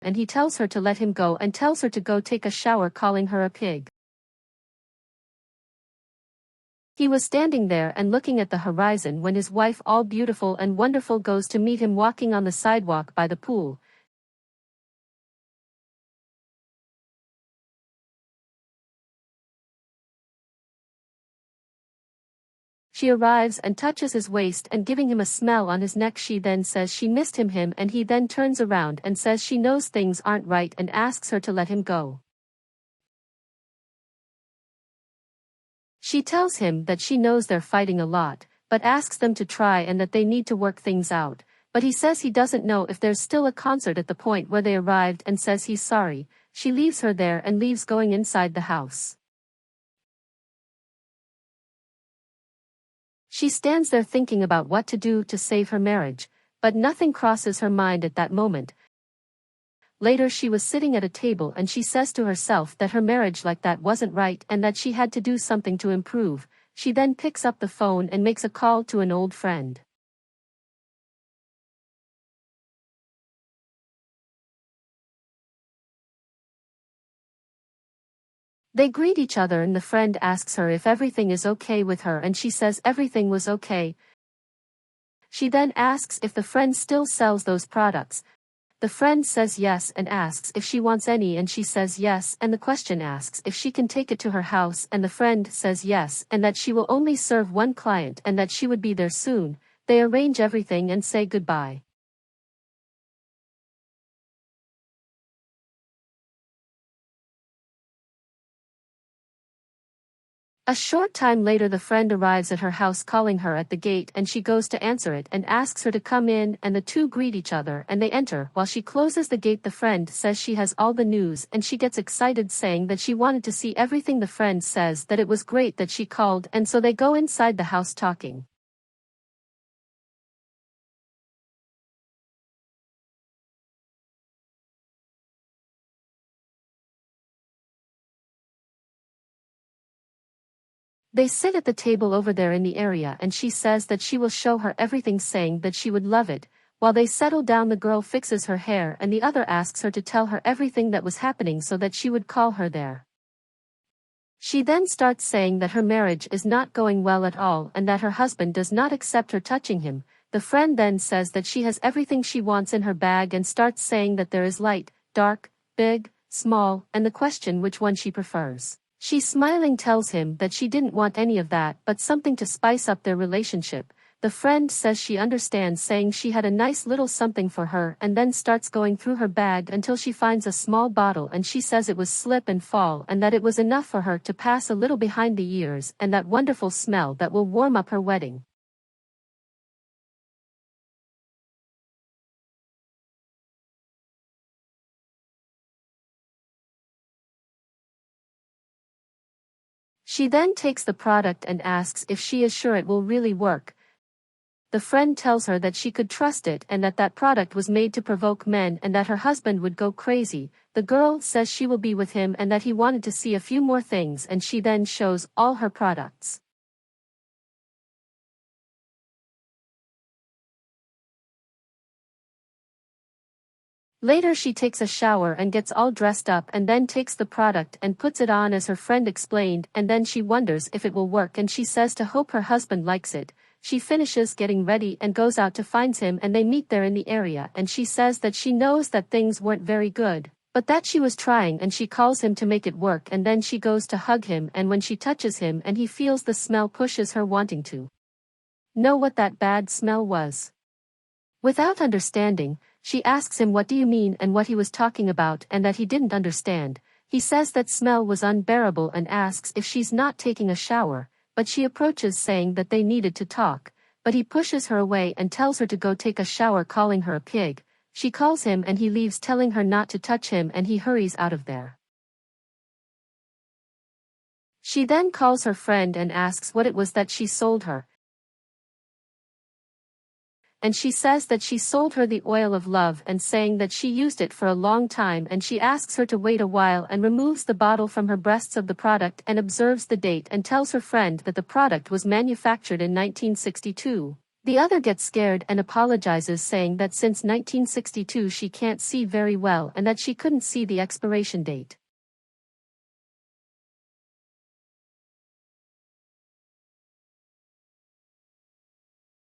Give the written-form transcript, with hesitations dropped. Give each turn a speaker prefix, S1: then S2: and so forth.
S1: and he tells her to let him go and tells her to go take a shower, calling her a pig. He was standing there and looking at the horizon when his wife, all beautiful and wonderful, goes to meet him walking on the sidewalk by the pool. She arrives and touches his waist and giving him a smell on his neck. She then says she missed him and he then turns around and says she knows things aren't right and asks her to let him go. She tells him that she knows they're fighting a lot, but asks them to try and that they need to work things out, but he says he doesn't know if there's still a concert at the point where they arrived and says he's sorry. She leaves her there and leaves going inside the house. She stands there thinking about what to do to save her marriage, but nothing crosses her mind at that moment. Later she was sitting at a table and she says to herself that her marriage like that wasn't right and that she had to do something to improve. She then picks up the phone and makes a call to an old friend. They greet each other and the friend asks her if everything is okay with her and she says everything was okay. She then asks if the friend still sells those products. The friend says yes and asks if she wants any and she says yes, and the question asks if she can take it to her house and the friend says yes and that she will only serve one client and that she would be there soon. They arrange everything and say goodbye. A short time later the friend arrives at her house calling her at the gate and she goes to answer it and asks her to come in and the two greet each other and they enter. While she closes the gate the friend says she has all the news and she gets excited saying that she wanted to see everything. The friend says that it was great that she called and so they go inside the house talking. They sit at the table over there in the area and she says that she will show her everything saying that she would love it. While they settle down the girl fixes her hair and the other asks her to tell her everything that was happening so that she would call her there. She then starts saying that her marriage is not going well at all and that her husband does not accept her touching him. The friend then says that she has everything she wants in her bag and starts saying that there is light, dark, big, small, and the question which one she prefers. She smiling tells him that she didn't want any of that but something to spice up their relationship. The friend says she understands saying she had a nice little something for her and then starts going through her bag until she finds a small bottle and she says it was slip and fall and that it was enough for her to pass a little behind the ears and that wonderful smell that will warm up her wedding. She then takes the product and asks if she is sure it will really work. The friend tells her that she could trust it and that that product was made to provoke men and that her husband would go crazy. The girl says she will be with him and that he wanted to see a few more things and she then shows all her products. Later she takes a shower and gets all dressed up and then takes the product and puts it on as her friend explained and then she wonders if it will work and she says to hope her husband likes it. She finishes getting ready and goes out to find him and they meet there in the area and she says that she knows that things weren't very good, but that she was trying and she calls him to make it work and then she goes to hug him and when she touches him and he feels the smell pushes her wanting to know what that bad smell was. Without understanding, she asks him what do you mean and what he was talking about and that he didn't understand. He says that smell was unbearable and asks if she's not taking a shower, but she approaches saying that they needed to talk, but he pushes her away and tells her to go take a shower calling her a pig. She calls him and he leaves telling her not to touch him and he hurries out of there. She then calls her friend and asks what it was that she sold her. And she says that she sold her the oil of love and saying that she used it for a long time and she asks her to wait a while and removes the bottle from her breasts of the product and observes the date and tells her friend that the product was manufactured in 1962. The other gets scared and apologizes, saying that since 1962 she can't see very well and that she couldn't see the expiration date.